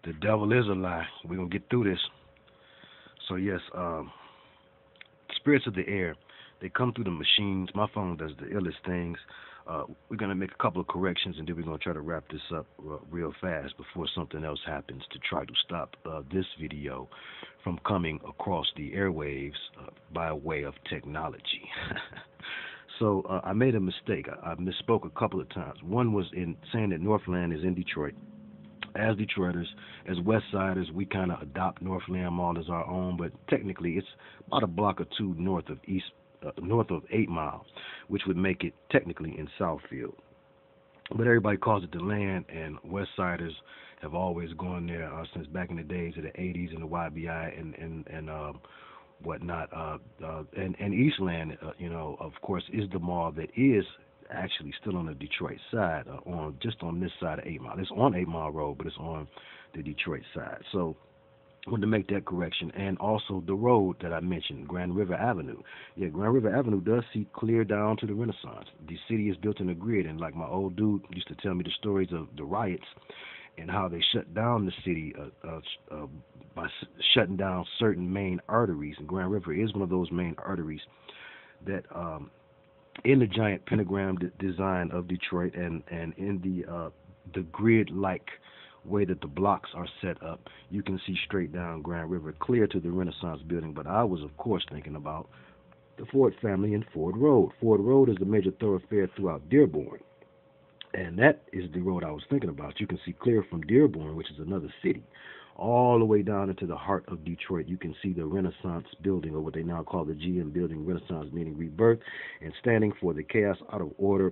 The devil is a lie. We're gonna get through this. So yes, spirits of the air, they come through the machines. My phone does the illest things. We're gonna make a couple of corrections, and then we're gonna try to wrap this up real fast before something else happens to try to stop this video from coming across the airwaves by way of technology. So I made a mistake. I misspoke a couple of times. One was in saying that Northland is in Detroit. As Detroiters, as West Siders, we kind of adopt Northland Mall as our own, but technically it's about a block or two north of 8 Mile, which would make it technically in Southfield. But everybody calls it the land, and West Siders have always gone there since back in the days of the 80s and the YBI and whatnot. And Eastland, of course, is the mall that is actually still on the Detroit side, on this side of 8 Mile. It's on 8 Mile Road, but it's on the Detroit side. So I wanted to make that correction. And also the road that I mentioned, Grand River Avenue. Yeah, Grand River Avenue does see clear down to the Renaissance. The city is built in a grid, and like my old dude used to tell me the stories of the riots and how they shut down the city by shutting down certain main arteries. And Grand River is one of those main arteries that in the giant pentagram design of Detroit, and in the grid-like way that the blocks are set up, you can see straight down Grand River, clear to the Renaissance building. But I was, of course, thinking about the Ford family and Ford Road. Ford Road is the major thoroughfare throughout Dearborn, and that is the road I was thinking about. You can see clear from Dearborn, which is another city, all the way down into the heart of Detroit. You can see the Renaissance building, or what they now call the GM building, Renaissance meaning rebirth, and standing for the chaos out of order,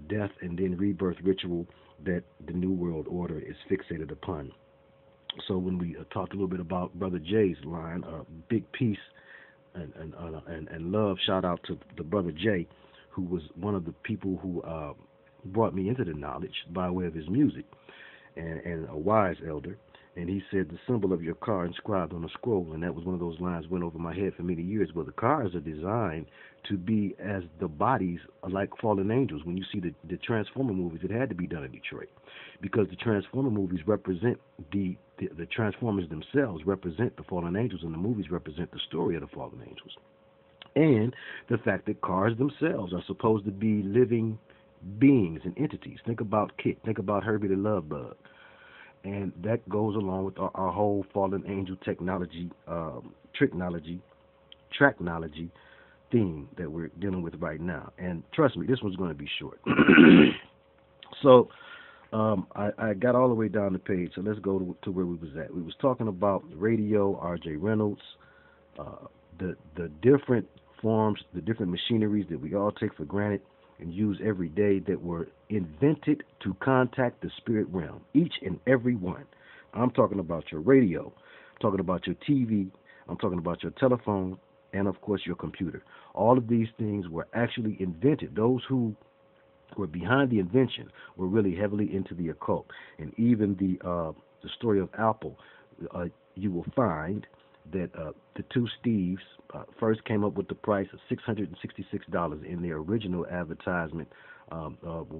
death, and then rebirth ritual that the New World Order is fixated upon. So when we talked a little bit about Brother Jay's line, big peace and love, shout out to the Brother Jay, who was one of the people who brought me into the knowledge by way of his music, and a wise elder. And he said, the symbol of your car inscribed on a scroll. And that was one of those lines went over my head for many years. Well, the cars are designed to be as the bodies like fallen angels. When you see the Transformer movies, it had to be done in Detroit, because the Transformer movies represent the Transformers themselves represent the fallen angels, and the movies represent the story of the fallen angels. And the fact that cars themselves are supposed to be living beings and entities. Think about Kit. Think about Herbie the Love Bug. And that goes along with our whole fallen angel technology, tricknology, tracknology theme that we're dealing with right now. And trust me, this one's going to be short. So I got all the way down the page. So let's go to where we was at. We was talking about radio, R.J. Reynolds, the different forms, the different machineries that we all take for granted and use every day that were invented to contact the spirit realm, each and every one. I'm talking about your radio, I'm talking about your TV, I'm talking about your telephone, and of course your computer. All of these things were actually invented. Those who were behind the invention were really heavily into the occult. And even the story of Apple, you will find that the two Steves first came up with the price of $666 in their original advertisement,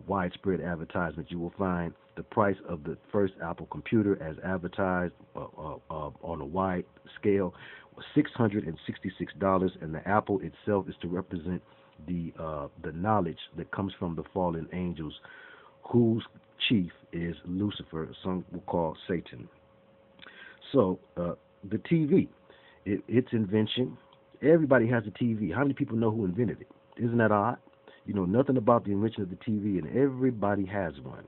widespread advertisement. You will find the price of the first Apple computer as advertised on a wide scale was $666, and the Apple itself is to represent the knowledge that comes from the fallen angels, whose chief is Lucifer, some will call Satan. So the TV, its invention, everybody has a TV. How many people know who invented it? Isn't that odd? You know nothing about the invention of the TV, and everybody has one.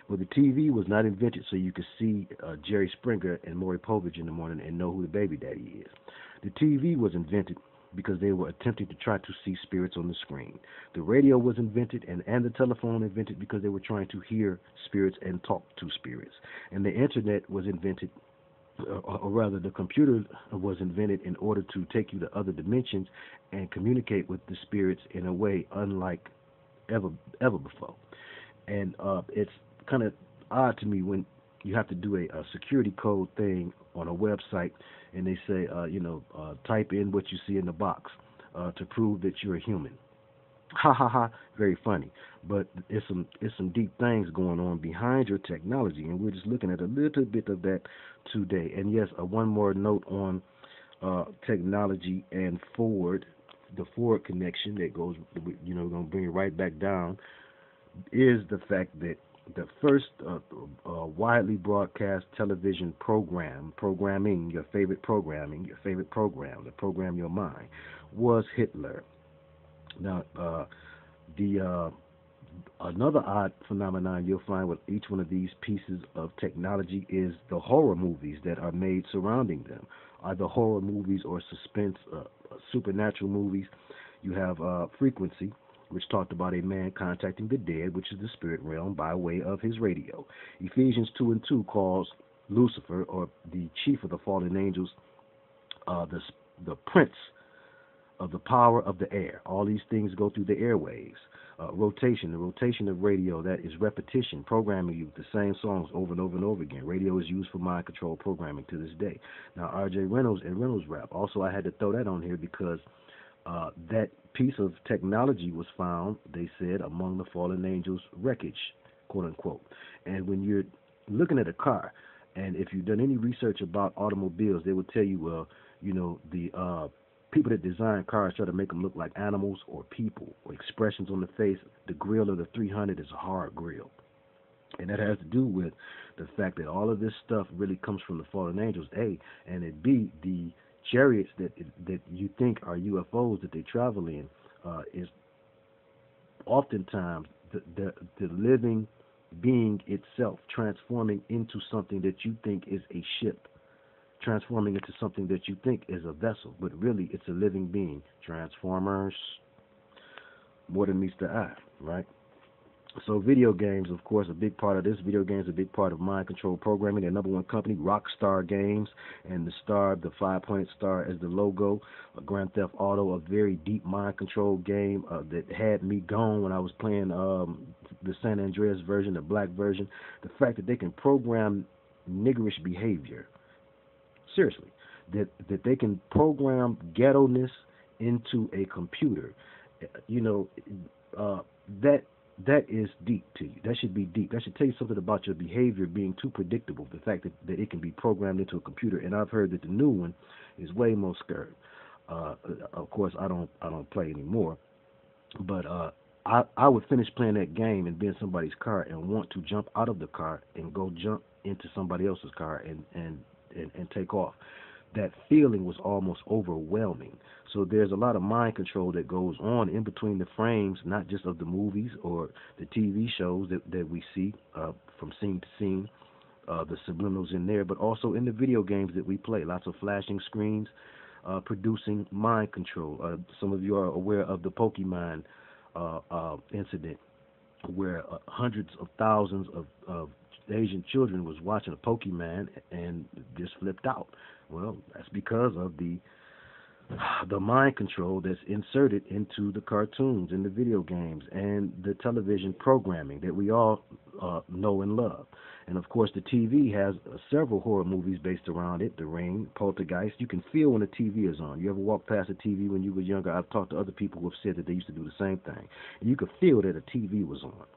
Well, the TV was not invented so you could see Jerry Springer and Maury Povich in the morning and know who the baby daddy is. The TV was invented because they were attempting to try to see spirits on the screen. The radio was invented and the telephone invented because they were trying to hear spirits and talk to spirits. And the internet was invented, or rather the computer was invented in order to take you to other dimensions and communicate with the spirits in a way unlike ever before. And it's kind of odd to me when you have to do a security code thing on a website and they say, type in what you see in the box to prove that you're a human. Ha ha ha, very funny. But it's some deep things going on behind your technology, and we're just looking at a little bit of that today. And yes, one more note on technology and forward, the forward connection that goes, going to bring it right back down, is the fact that the first widely broadcast television your favorite program to program your mind, was Hitler. Now, the another odd phenomenon you'll find with each one of these pieces of technology is the horror movies that are made surrounding them. Either horror movies or suspense, supernatural movies. You have Frequency, which talked about a man contacting the dead, which is the spirit realm, by way of his radio. Ephesians 2:2 calls Lucifer, or the chief of the fallen angels, the prince of the power of the air. All these things go through the airwaves. The rotation of radio, that is repetition, programming you with the same songs over and over and over again. Radio is used for mind control programming to this day. Now, R.J. Reynolds and Reynolds Rap. Also, I had to throw that on here because that piece of technology was found, they said, among the fallen angels' wreckage, quote unquote. And when you're looking at a car, and if you've done any research about automobiles, they will tell you, well, the people that design cars try to make them look like animals or people or expressions on the face. The grill of the 300 is a hard grill. And that has to do with the fact that all of this stuff really comes from the fallen angels, A, and it B, the chariots that you think are UFOs that they travel in, is oftentimes the living being itself transforming into something that you think is a ship, transforming into something that you think is a vessel, but really it's a living being. Transformers, more than meets the eye, right? So video games, of course, a big part of this. Video games a big part of mind control programming. Their number one company, Rockstar Games, and the star, the 5-pointed star as the logo. Grand Theft Auto, a very deep mind control game that had me gone when I was playing the San Andreas version, the black version. The fact that they can program niggerish behavior, seriously, that they can program ghetto-ness into a computer, that is deep to you. That should be deep. That should tell you something about your behavior being too predictable. The fact that it can be programmed into a computer. And I've heard that the new one is way more scary. Of course, I don't play anymore, but I would finish playing that game and be in somebody's car and want to jump out of the car and go jump into somebody else's car and take off. That feeling was almost overwhelming. So there's a lot of mind control that goes on in between the frames, not just of the movies or the TV shows that we see from scene to scene, the subliminals in there, but also in the video games that we play. Lots of flashing screens producing mind control. Some of you are aware of the Pokemon incident where hundreds of thousands of Asian children was watching a Pokemon and just flipped out. Well, that's because of the mind control that's inserted into the cartoons and the video games and the television programming that we all know and love. And of course, the TV has several horror movies based around it. The Ring, Poltergeist. You can feel when the TV is on. You ever walk past a TV when you were younger? I've talked to other people who have said that they used to do the same thing. And you could feel that a TV was on.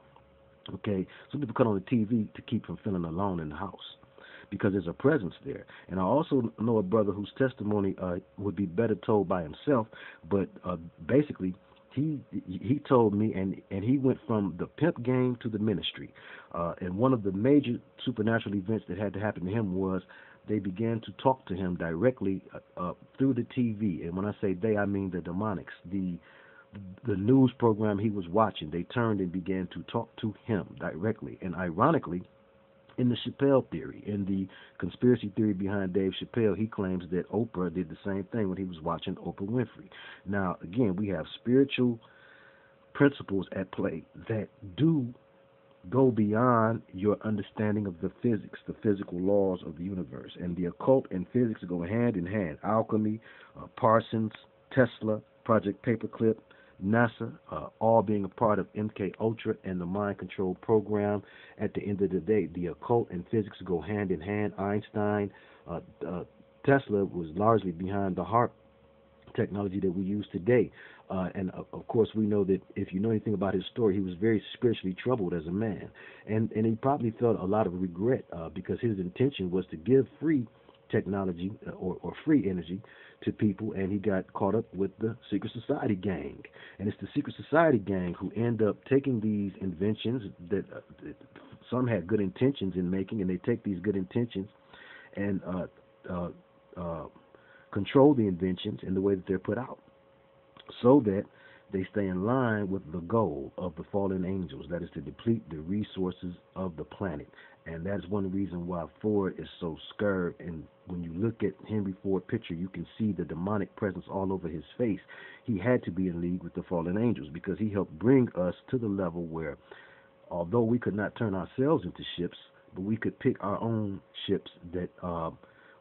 Okay, some people cut on the TV to keep from feeling alone in the house because there's a presence there. And I also know a brother whose testimony would be better told by himself, but basically he told me, and he went from the pimp game to the ministry. And one of the major supernatural events that had to happen to him was they began to talk to him directly through the TV. And when I say they, I mean the demonics, the news program he was watching. They turned and began to talk to him directly. And ironically, in the Chappelle theory, in the conspiracy theory behind Dave Chappelle, he claims that Oprah did the same thing when he was watching Oprah Winfrey. Now, again, we have spiritual principles at play that do go beyond your understanding of the physics, the physical laws of the universe. And the occult and physics go hand in hand. Alchemy, Parsons, Tesla, Project Paperclip, NASA, all being a part of MK Ultra and the mind control program. At the end of the day, the occult and physics go hand in hand. Einstein, Tesla was largely behind the HAARP technology that we use today. And of course, we know that if you know anything about his story, he was very spiritually troubled as a man, and he probably felt a lot of regret because his intention was to give free technology or free energy to people, and he got caught up with the secret society gang. And it's the secret society gang who end up taking these inventions that some had good intentions in making, and they take these good intentions and control the inventions in the way that they're put out, so that they stay in line with the goal of the fallen angels, that is to deplete the resources of the planet. And that's one reason why Ford is so scared. And when you look at Henry Ford's picture, you can see the demonic presence all over his face. He had to be in league with the fallen angels because he helped bring us to the level where, although we could not turn ourselves into ships, but we could pick our own ships that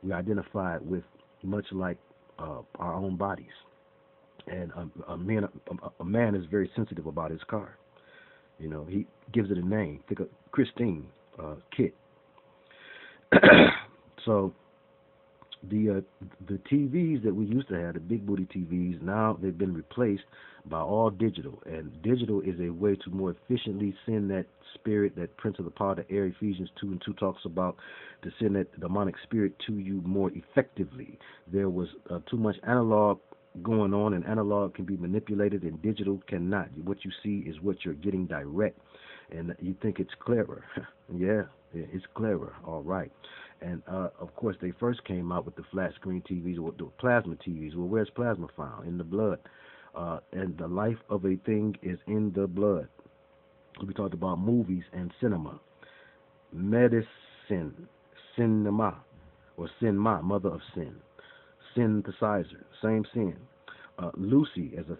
we identified with, much like our own bodies. And a man is very sensitive about his car. You know, he gives it a name. Think of Christine Kit. So the TVs that we used to have, the big booty TVs, now they've been replaced by all digital. And digital is a way to more efficiently send that spirit, that prince of the power that Ephesians 2:2 talks about, to send that demonic spirit to you more effectively. There was too much analog going on, and analog can be manipulated and digital cannot. What you see is what you're getting direct, and you think it's clever. Yeah, it's clever, all right. And of course, they first came out with the flat screen TVs or the plasma TVs. Well, where's plasma found? In the blood. And the life of a thing is in the blood. We talked about movies and cinema. Medicine, cinema, or sinma, mother of sin. Synthesizer, same sin. Lucy as a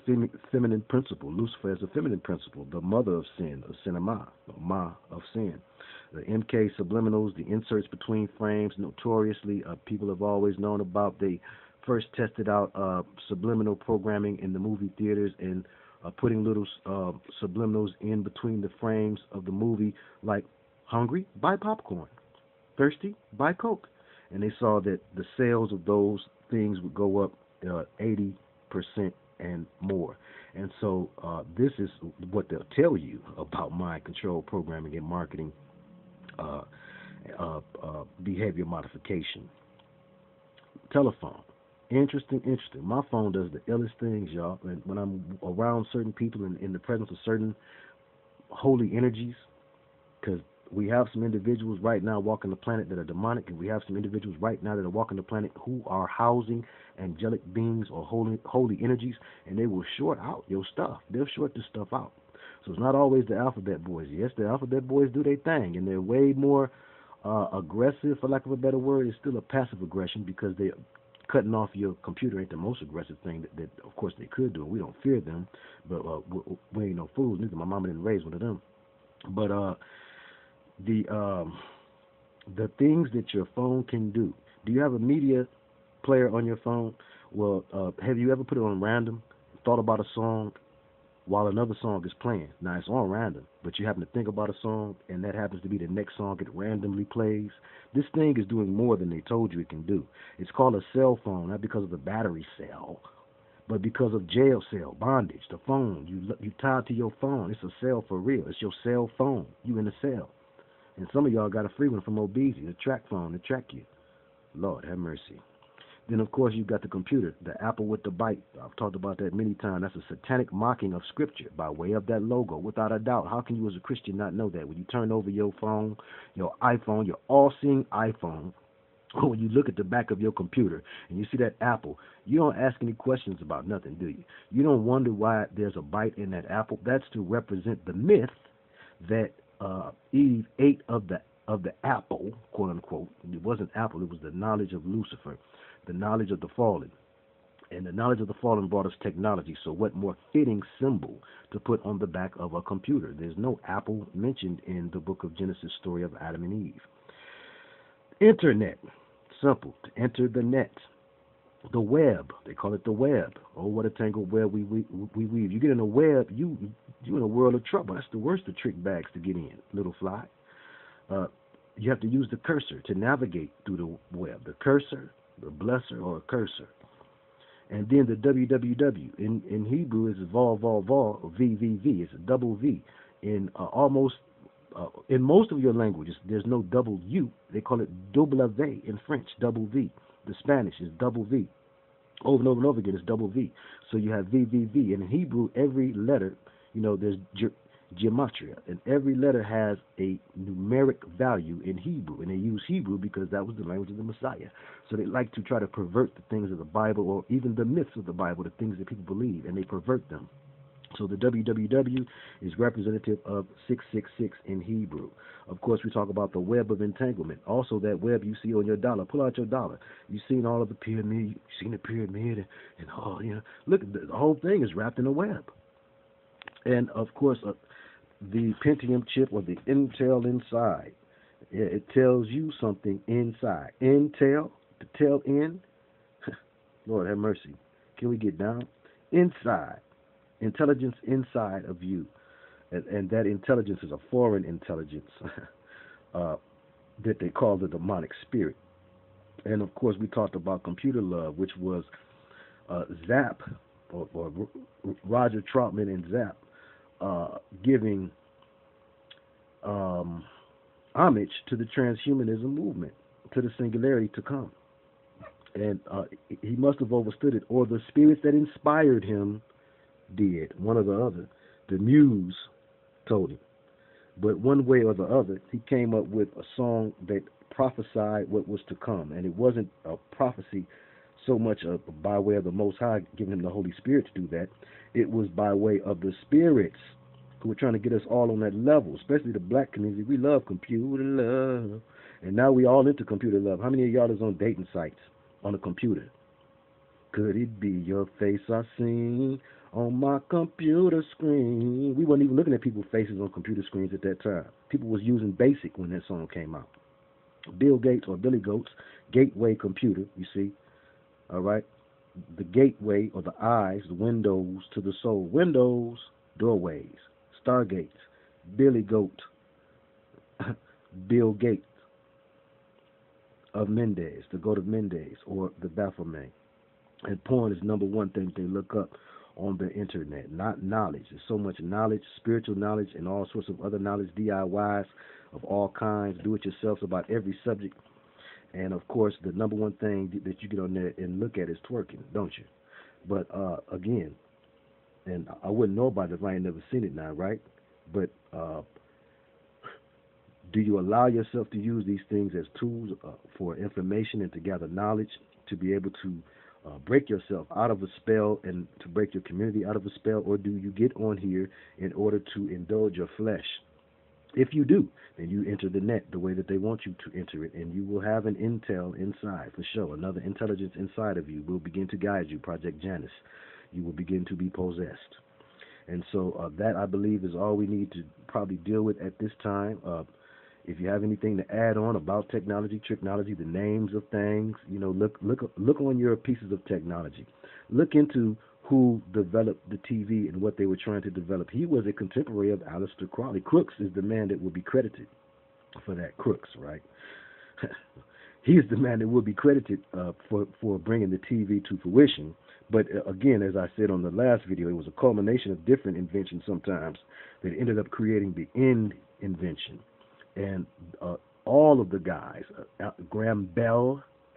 feminine principle, Lucifer as a feminine principle, the mother of sin, or cinema, or ma of sin. The MK subliminals, the inserts between frames, notoriously, people have always known about. They first tested out subliminal programming in the movie theaters and putting little subliminals in between the frames of the movie, like hungry, buy popcorn, thirsty, buy Coke. And they saw that the sales of those things would go up 80% and more. And so this is what they'll tell you about mind control programming and marketing, behavior modification. Telephone. Interesting. My phone does the illest things, y'all. And when I'm around certain people in the presence of certain holy energies, because we have some individuals right now walking the planet that are demonic, and we have some individuals right now that are walking the planet who are housing angelic beings or holy energies, and they will short out your stuff. They'll short this stuff out. So it's not always the alphabet boys. Yes, the alphabet boys do their thing, and they're way more aggressive, for lack of a better word. It's still a passive aggression because they're cutting off your computer ain't the most aggressive thing that of course they could do, and we don't fear them, but we ain't no fools. Neither my mama didn't raise one of them. But the things that your phone can do. Do you have a media player on your phone? Well, have you ever put it on random, thought about a song while another song is playing? Now, it's on random, but you happen to think about a song, and that happens to be the next song it randomly plays. This thing is doing more than they told you it can do. It's called a cell phone, not because of the battery cell, but because of jail cell, bondage, the phone. You tied to your phone. It's a cell for real. It's your cell phone. You in the cell. And some of y'all got a free one from Obese, the track phone to track you. Lord, have mercy. Then, of course, you've got the computer, the apple with the bite. I've talked about that many times. That's a satanic mocking of Scripture by way of that logo, without a doubt. How can you as a Christian not know that? When you turn over your phone, your iPhone, your all-seeing iPhone, or when you look at the back of your computer and you see that apple, you don't ask any questions about nothing, do you? You don't wonder why there's a bite in that apple. That's to represent the myth that Eve ate of the apple, quote unquote. It wasn't apple, it was the knowledge of Lucifer, the knowledge of the fallen. And the knowledge of the fallen brought us technology. So what more fitting symbol to put on the back of a computer? There's no apple mentioned in the book of Genesis story of Adam and Eve. Internet. Simple. To enter the net. The web. They call it the web. Oh, what a tangled web we weave. You get in a web, you in a world of trouble. That's the worst of trick bags to get in, little fly. You have to use the cursor to navigate through the web. The cursor, the blesser, or a cursor. And then the www in Hebrew is vol, VVV. It's a double V. In most of your languages, there's no double U. They call it double V in French, double V. The Spanish is double V. Over and over and over again, it's double V. So you have VVV. And in Hebrew, every letter, there's gematria, and every letter has a numeric value in Hebrew, and they use Hebrew because that was the language of the Messiah. So they like to try to pervert the things of the Bible, or even the myths of the Bible, the things that people believe, and they pervert them. So the www is representative of 666 in Hebrew. Of course, we talk about the web of entanglement. Also, that web you see on your dollar. Pull out your dollar. You've seen all of the pyramid. You've seen the pyramid, and all, look, the whole thing is wrapped in a web. And of course, the Pentium chip, or the Intel inside, it tells you something inside. Intel, the tail end. Lord have mercy. Can we get down? Inside. Intelligence inside of you. And that intelligence is a foreign intelligence that they call the demonic spirit. And of course, we talked about computer love, which was Zap, or Roger Troutman and Zap, giving homage to the transhumanism movement, to the singularity to come. And he must have overstood it, or the spirits that inspired him did, one or the other. The muse told him. But one way or the other, he came up with a song that prophesied what was to come. And it wasn't a prophecy so much by way of the Most High giving him the Holy Spirit to do that. It was by way of the spirits who were trying to get us all on that level, especially the black community. We love computer love. And now we all into computer love. How many of y'all is on dating sites on a computer? Could it be your face I seen on my computer screen? We weren't even looking at people's faces on computer screens at that time. People was using BASIC when that song came out. Bill Gates, or Billy Goats, gateway computer, you see. All right? The gateway, or the eyes, the windows to the soul. Windows, doorways, stargates. Billy Goat, Bill Gates of Mendez, the goat of Mendez, or the Baphomet. And porn is number one thing they look up on the internet, not knowledge. There's so much knowledge, spiritual knowledge, and all sorts of other knowledge, DIYs of all kinds, do-it-yourselves about every subject. And, of course, the number one thing that you get on there and look at is twerking, don't you? But, again, and I wouldn't know about it if I ain't never seen it now, right? But do you allow yourself to use these things as tools for information and to gather knowledge, to be able to break yourself out of a spell and to break your community out of a spell, or do you get on here in order to indulge your flesh? If you do, then you enter the net the way that they want you to enter it, and you will have an intel inside, for sure. Another intelligence inside of you will begin to guide you, Project Janus. You will begin to be possessed. And so that, I believe, is all we need to probably deal with at this time. If you have anything to add on about technology, tricknology, the names of things, look on your pieces of technology. Look into who developed the TV and what they were trying to develop. He was a contemporary of Aleister Crowley. Crooks is the man that will be credited for that. Crooks, right? He's the man that will be credited for bringing the TV to fruition. But again, as I said on the last video, it was a culmination of different inventions sometimes that ended up creating the end invention. And all of the guys,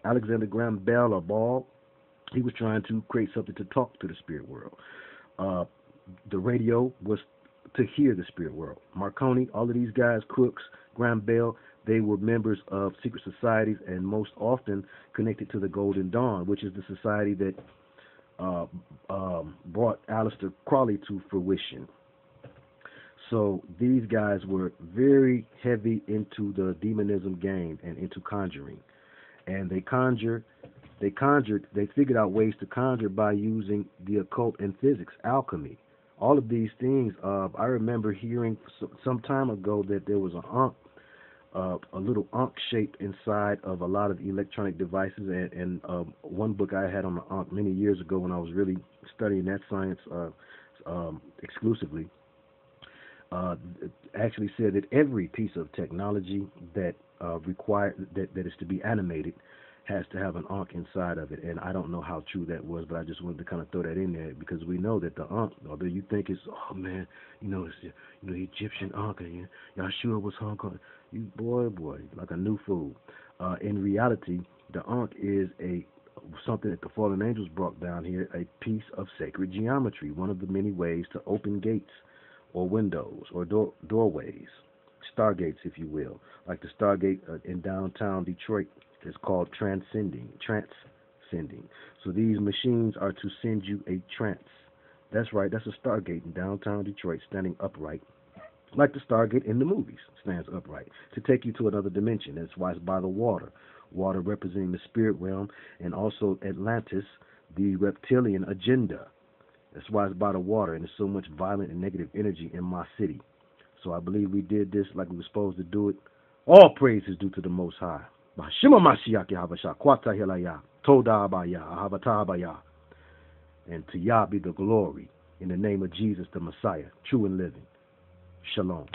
Alexander Graham Bell, or Ball, he was trying to create something to talk to the spirit world. The radio was to hear the spirit world. Marconi, all of these guys, Crooks, Graham Bell, they were members of secret societies and most often connected to the Golden Dawn, which is the society that brought Aleister Crowley to fruition. So these guys were very heavy into the demonism game and into conjuring. And they figured out ways to conjure by using the occult and physics, alchemy. All of these things, I remember hearing some time ago that there was a little ankh shape inside of a lot of electronic devices. And one book I had on the ankh many years ago when I was really studying that science exclusively, actually said that every piece of technology that that is to be animated has to have an Ankh inside of it, and I don't know how true that was, but I just wanted to kind of throw that in there because we know that the Ankh, although you think it's, oh man, it's the Egyptian Ankh, and Yahshua was hung on, you boy, like a new fool. In reality, the Ankh is something that the fallen angels brought down here, a piece of sacred geometry, one of the many ways to open gates or windows or doorways, stargates, if you will, like the Stargate in downtown Detroit. It's called transcending. So these machines are to send you a trance. That's right, that's a Stargate in downtown Detroit standing upright, like the Stargate in the movies stands upright, to take you to another dimension. That's why it's by the water. Water representing the spirit realm, and also Atlantis, the reptilian agenda. That's why it's by the water, and there's so much violent and negative energy in my city. So I believe we did this like we were supposed to do it. All praise is due to the Most High. And to Yah be the glory, in the name of Jesus, the Messiah, true and living. Shalom.